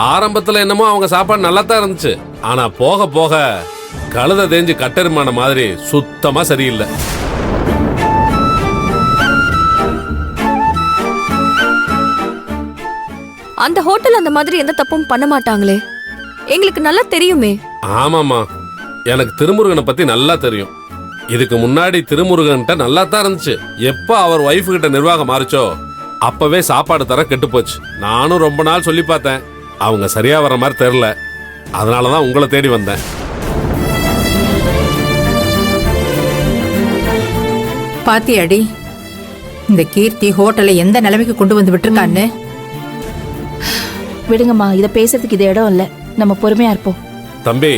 ஆரம்பத்துல என்னமோ அவங்க சாப்பாடு நல்லா தான் இருந்துச்சு. ஆனா போக போக கழுத தேஞ்சு கட்டெருமான மாதிரி சுத்தமா சரியில்லை. அந்த ஹோட்டல் அந்த மாதிரி எந்த தப்பும் பண்ண மாட்டாங்களே, எங்களுக்கு நல்லா தெரியுமே. ஆமாமா, எனக்கு திருமுருகனை பத்தி நல்லா தெரியும். இதுக்கு முன்னாடி திருமுருகன்ட்ட நல்லா தான் இருந்துச்சு. எப்ப அவர் ஒய்ஃபு கிட்ட நிர்வாகம் மாறிச்சோ அப்பவே சாப்பாடு தர கெட்டு போச்சு. நானும் ரொம்ப நாள் சொல்லி பார்த்தேன், அவங்க சரியா வர மாதிரி தெரியல. அதனாலதான் உங்களை தேடி வந்தேன். பாத்தியாடி இந்த கீர்த்தி ஹோட்டலை எந்த நிலைமைக்கு கொண்டு வந்து விட்டுருக்கான்னு. விடுங்கம்மா, இத பேசுறதுக்கு இது இடம் இல்ல. நம்ம பொறுமையா இருப்போம். தம்பி,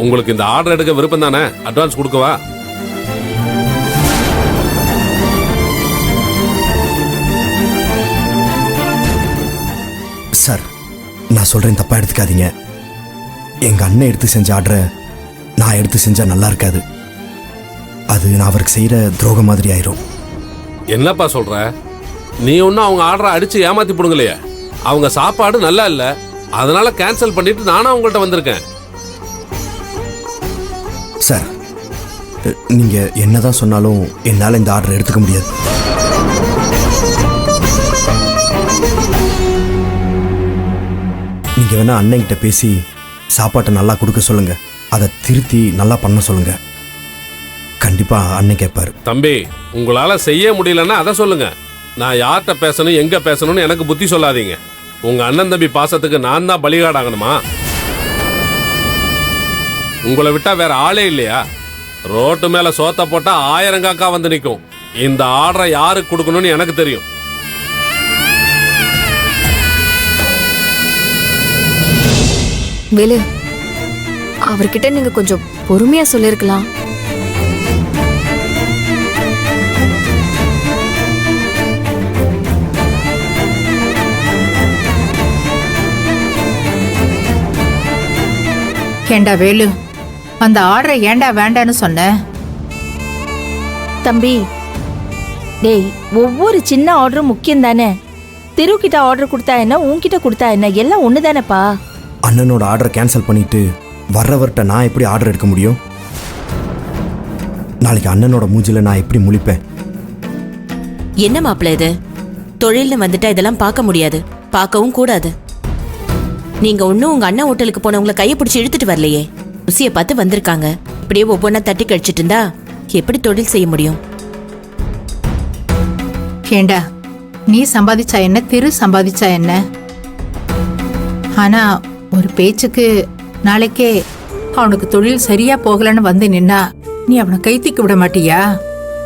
உங்களுக்கு இந்த ஆர்டர் எடுக்க விருப்பம் தானே? அட்வான்ஸ் கொடுக்கவா? சார், நான் சொல்றேன், தப்பா எடுத்துக்காதீங்க. எங்க அண்ணன் எடுத்து செஞ்ச ஆர்டரை நான் எடுத்து செஞ்சா நல்லா இருக்காது. அது நான் அவருக்கு செய்யற துரோகம் மாதிரி ஆயிரும். என்னப்பா சொல்ற? நீ ஒன்னும் அவங்க ஆர்டரை அடிச்சு ஏமாத்தி போடுங்களையே. அவங்க சாப்பாடு நல்லா இல்ல, அதனால கேன்சல் பண்ணிட்டு நானும் உங்கள்கிட்ட வந்திருக்கேன். சார், நீங்க என்னதான் சொன்னாலும் என்னால இந்த ஆர்டர் எடுத்துக்க முடியாது. நீங்க வேணா அண்ணன் கிட்ட பேசி சாப்பாட்டை நல்லா கொடுக்க சொல்லுங்க. அதை திருத்தி நல்லா பண்ண சொல்லுங்க. கண்டிப்பா அண்ணன் கேட்பாரு. தம்பி, உங்களால செய்ய முடியலன்னா அதை சொல்லுங்க. நான் யார்கிட்ட பேசணும், எங்க பேசணும்னு எனக்கு புத்தி சொல்லாதீங்க. உங்க அண்ணன் தம்பி பாசத்துக்கு நான் தான் பலிகாடாகணுமா? உங்களை விட்டா வேற ஆளே இல்லையா? ரோட்டு மேல சோத்த போட்டா 1000 காக்கா வந்து நிற்கும். இந்த ஆர்டரை யாருக்கு கொடுக்கணும்னு எனக்கு தெரியும். வேலு, அவர்கிட்ட நீங்க கொஞ்சம் பொறுமையா சொல்லிருக்கலாம். ஏண்டா வேலு, அந்த ஆர்டரை ஏண்டா வேண்டான்னு சொன்ன? தம்பி, டேய், ஒவ்வொரு சின்ன ஆர்டரும் முக்கியம் தானே. திருக்கிட்ட ஆர்டர் கொடுத்தா என்ன, உன்கிட்ட கொடுத்தா என்ன, எல்லாம் ஒண்ணு தானேப்பா. அண்ணனோட ஆர்டரை கேன்சல் பண்ணிட்டு வர்றவர்கிட்ட நான் எப்படி ஆர்டர் எடுக்க முடியும்? நாளைக்கு அண்ணனோட மூஞ்சில நான் எப்படி முழிப்பேன்? என்ன மாப்பிள்ள இது? தொழில்னு வந்துட்டா இதெல்லாம் பார்க்க முடியாது, பார்க்கவும் கூடாது. நீங்க ஒன்னும் உங்க அண்ணன் ஹோட்டலுக்கு போனவங்களை கையை பிடிச்சி இழுத்துட்டு வரலையே. ருசியை பார்த்து வந்திருக்காங்க. இப்படியே ஒவ்வொன்னா தட்டி கழிச்சிட்டு இருந்தா எப்படி தொழில் செய்ய முடியும்? ஏண்டா, நீ சம்பாதிச்சா என்ன, திரு சம்பாதிச்சா என்ன? ஆனா ஒரு பேச்சுக்கு நாளைக்கே அவனுக்கு தொழில் சரியா போகலன்னு வந்து நின்னா நீ அவனை கை தூக்கி விட மாட்டியா?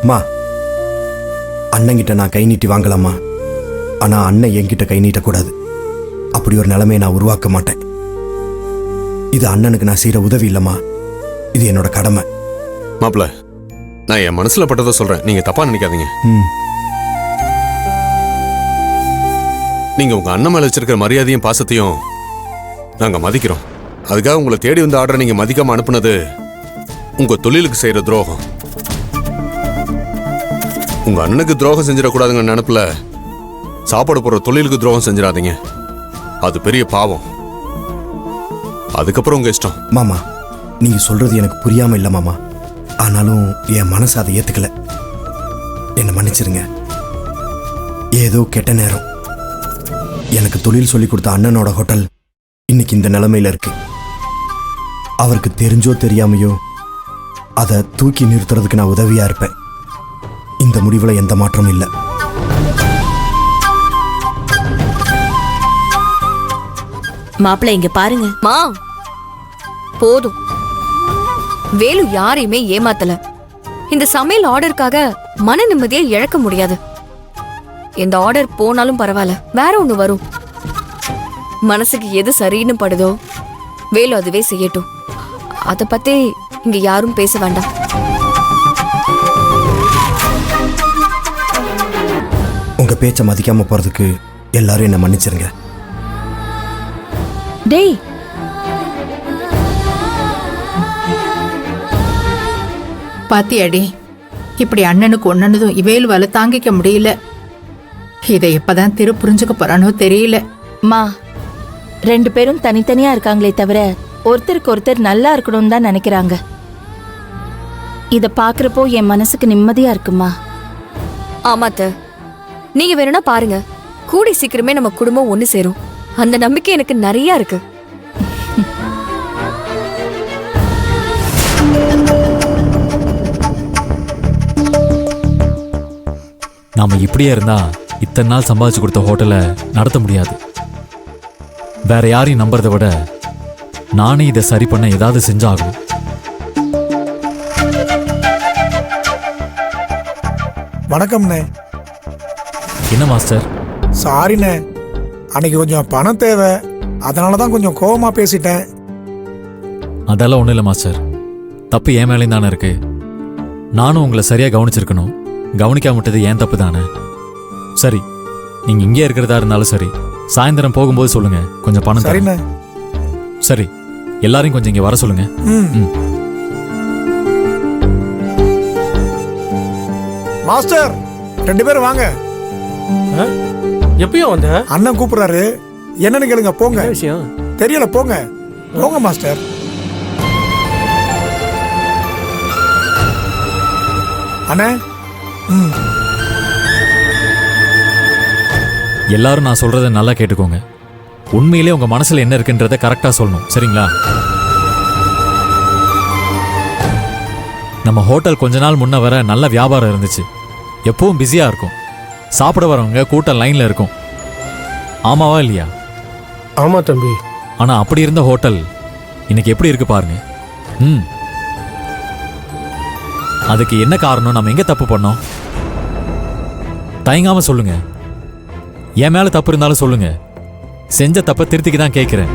மா, அண்ணங்கிட்ட நான் கை நீட்டி வாங்கலாமா? ஆனா அண்ணன் என்கிட்ட கை நீட்டக்கூடாது. அப்படி ஒரு நிலைமையை நான் உருவாக்க மாட்டேன். இது அண்ணனுக்கு நான் செய்யற உதவி இல்லம்மா, இது என்னோட கடமை. மாப்பிள்ள, நான் என் மனசுல பட்டதை சொல்றேன், நீங்க தப்பா நினைக்காதீங்க. நீங்க உங்க அண்ணன் மேல வச்சிருக்கிற மரியாதையும் பாசத்தையும் நாங்க மதிக்கிறோம். அதுக்காக உங்களை தேடி வந்த ஆர்டரை நீங்க மதிக்காம அனுப்புனது உங்க தொழிலுக்கு செய்யற துரோகம். உங்க அண்ணனுக்கு துரோகம் செஞ்சிடக்கூடாதுங்க நினைப்புல சாப்பாடு போற தொழிலுக்கு துரோகம் செஞ்சிடாதீங்க. அது பெரிய பாவம். அதுக்கப்புறம் உங்க இஷ்டம். மாமா, நீங்க சொல்றது எனக்கு புரியாம இல்ல மாமா. ஆனாலும் என் மனசு அதை ஏத்துக்கல. என்ன மன்னிச்சிருங்க. ஏதோ கெட்ட நேரம். எனக்கு தொழில் சொல்லி கொடுத்த அண்ணனோட ஹோட்டல் இன்னைக்கு இந்த நிலைமையில இருக்கு. அவருக்கு தெரிஞ்சோ தெரியாமையோ அதை தூக்கி நிறுத்துறதுக்கு நான் உதவியா இருப்பேன். இந்த முடிவுல எந்த மாற்றமும் இல்லை. மாப்பிள்ள, இங்க பாருங்க. மா, போதும். வேலு யாரையுமே ஏமாத்தல. இந்த சமையல் ஆர்டருக்காக மன நிம்மதியை இழக்க முடியாது. இந்த ஆர்டர் போனாலும் பரவாயில்ல, வேற ஒண்ணு வரும். மனசுக்கு எது சரின்னு படுதோ வேலு அதுவே செய்யட்டும். அத பத்தி இங்க யாரும் பேச வேண்டாம். உங்க பேச்ச மதிக்காம போறதுக்கு எல்லாரும் என்ன மன்னிச்சிருங்க. டேய், பாத்தியாடி, இப்படி அண்ணனுக்கு ஒன்னதும் இவேலுவால தாங்கிக்க முடியல. இதை எப்பதான் திரு புரிஞ்சுக்க போறானோ தெரியல. மா, 2 பேரும் தனித்தனியா இருக்காங்களே தவிர ஒருத்தருக்கு ஒருத்தர் நல்லா இருக்கணும்னு தான் நினைக்கிறாங்க. இத பாக்குறப்போ என் மனசுக்கு நிம்மதியா இருக்குமா. ஆமாத்த, நீங்க வேணும்னா பாருங்க, கூடி சீக்கிரமே நம்ம குடும்பம் ஒண்ணு சேரும். அந்த நம்பிக்கை எனக்கு நிறைய இருக்கு. நாம இப்படியே இருந்தா இத்தனை நாள் சம்பாதிச்சு கொடுத்த ஹோட்டலை நடத்த முடியாது. வேற யாரையும் நம்புறதை விட நானே இதை சரி பண்ண ஏதாவது செஞ்சாகணும். வணக்கம்ண்ணே. என்ன மாஸ்டர்? சாரிண்ணே, அன்னைக்கு கொஞ்சம் பணம் தேவை, அதனால தான் கொஞ்சம் கோவமா பேசிட்டேன். அதெல்லாம் ஒன்றும் இல்லை மாஸ்டர், தப்பு என் மேலேயும் தானே இருக்கு. நானும் உங்களை சரியாக கவனிச்சிருக்கணும், கவனிக்காம விட்டது ஏன் தப்பு தானே. சரி, நீங்க இங்கே இருக்கிறதா இருந்தாலும் சரி, சாயந்தரம் போகும்போது சொல்லுங்க, கொஞ்சம் பணம் தரேன். சரிண்ணே. சரி, எல்லாரையும் கொஞ்சம் இங்கே வர சொல்லுங்க. ம். மாஸ்டர் 2 பேரும் வாங்க. எப்பயும் வந்த? அண்ணன் கூப்பிடுறாரு, என்னன்னு கேளுங்க. போங்க. விஷயம் தெரியல, போங்க போங்க மாஸ்டர். அண்ணே. எல்லாரும் நான் சொல்றதை நல்லா கேட்டுக்கோங்க. உண்மையிலே உங்க மனசுல என்ன இருக்குன்றதை கரெக்டா சொல்லணும், சரிங்களா? நம்ம ஹோட்டல் கொஞ்ச நாள் முன்ன வர நல்ல வியாபாரம் இருந்துச்சு, எப்பவும் பிஸியா இருக்கும், சாப்பிட வரவங்க கூட்டம் லைன்ல இருக்கும். ஆமாவா இல்லையா? ஆமா தம்பி. ஆனா அப்படி இருந்த ஹோட்டல் இன்னைக்கு எப்படி இருக்கு பாருங்க. அதுக்கு என்ன காரணம்? நம்ம எங்க தப்பு பண்ணோம்? தயங்காம சொல்லுங்க. என் மேல தப்பு இருந்தாலும் சொல்லுங்க, செஞ்ச தப்ப திருத்திக்கு தான் கேட்கிறேன்.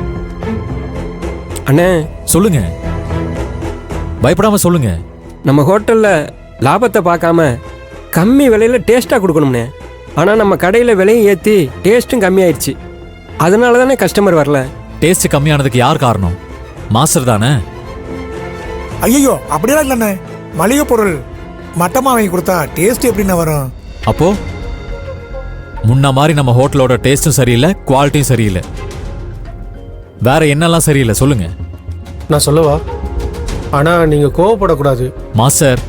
அண்ணே சொல்லுங்க, பயப்படாம சொல்லுங்க. நம்ம ஹோட்டல்ல லாபத்தை பார்க்காம கம்மி விலையில டேஸ்டா கொடுக்கணும்னே. ஆனா நம்ம கடையில விலையும் ஏத்தி டேஸ்டும் கம்மியாயிருச்சு. அதனால தானே கஸ்டமர் வரல. டேஸ்ட் கம்மியானதுக்கு யார் காரணம்? மாஸ்டர் தானே. ஐயோ, அப்படியெல்லாம் இல்லைண்ணே. மளிகை பொருள் மட்டமா வாங்கி கொடுத்தா டேஸ்ட் எப்படிண்ணே வரும்? அப்போ முன்ன மாதிரி நம்ம ஹோட்டலோட டேஸ்டும் சரியில்லை, குவாலிட்டியும் சரியில்லை. வேற என்னெல்லாம் சரியில்லை சொல்லுங்க. நான் சொல்லவா? ஆனா நீங்க கோவப்படக்கூடாது மாஸ்டர்.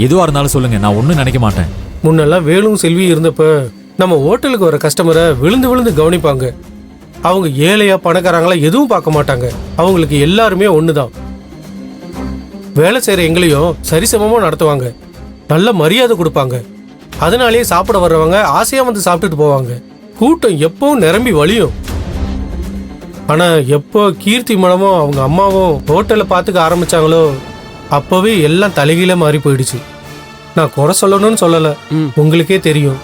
எதுவா இருந்தாலும் சொல்லுங்க, நான் ஒன்றும் நினைக்க மாட்டேன். முன்னெல்லாம் வேலும் செல்வி இருந்தப்ப நம்ம ஹோட்டலுக்கு வர கஸ்டமரை விழுந்து விழுந்து கவனிப்பாங்க. அவங்க ஏழையா பணக்காரங்களா எதுவும் பார்க்க மாட்டாங்க. அவங்களுக்கு எல்லாருமே ஒண்ணுதான். வேலை செய்யற எங்களையும் சரிசமமா நடத்துவாங்க, நல்ல மரியாதை கொடுப்பாங்க. அதனாலேயே சாப்பிட வர்றவங்க ஆசையா வந்து சாப்பிட்டுட்டு போவாங்க. கூட்டம் எப்பவும் நிரம்பி வழியும். ஆனா எப்போ கீர்த்தி மனமும் அவங்க அம்மாவும் ஹோட்டலை பார்த்துக்க ஆரம்பிச்சாங்களோ அப்பவே எல்லாம் தலைகீழ மாறி போயிடுச்சு. நான் குறை சொல்லணும்னு சொல்லல, உங்களுக்கே தெரியும்.